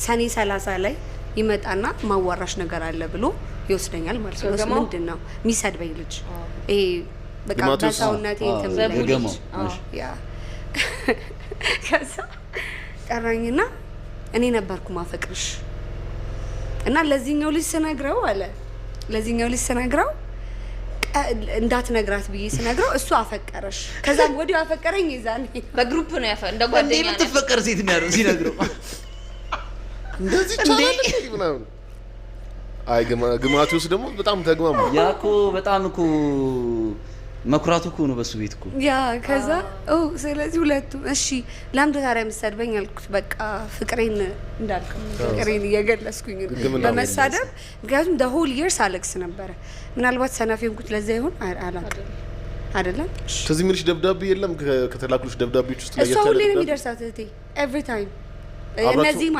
ሰኔ 30 ላይ ይመጣና ማዋራሽ ነገር አለ ብሎ ይወስደኛል ማለት ነው። ምንድነው የሚሰድበኝ ልጅ ይሄ በቃ በሰውነቴ ተምለኝ ያ ከዛ ቀራኝና እኔ ነበርኩ ማፈቅርሽ እና ለዚህኛው ልጅ ስነግረው አለ ለዚህኛው ልጅ ስነግረው እንዳትነግራት ብዬ ስነግረው እሱ አፈቀረሽ ከዛም ወዲያው አፈቀረኝ ይዛኔ በግሩፕ ነው እንደ ጓደኛ ነው ተፈቀር ሴት ነው ያለው ሲነግረው እንደዚህ ቻላል ምናምን አይ ግማቱስ ደግሞ በጣም ተግማሙ ያኮ በጣም እኮ መኩራቱ እኮ ነው በሱ ቤት እኮ ያ ከዛ ስለዚህ ሁለቱ እሺ ለምን ታዲያ የምትሰድበኝ አልኩት በቃ ፍቅሬን እንዳልከው ፍቅሬን እየገለጽኩኝ በመሳደብ ምክንያቱም the whole year ሳለቅስ ነበረ ምናልባት ሰነፍ የሆንኩት ለዛ ይሆን አላውቅም አይደለም ከዚህ ምንሽ ደብዳቤ የለም ከተላኩልሽ ደብዳቤዎች ውስጥ ላይ እሱ ሁሌ ነው የሚደርሳት እህቴ every time እነዚህ ማለት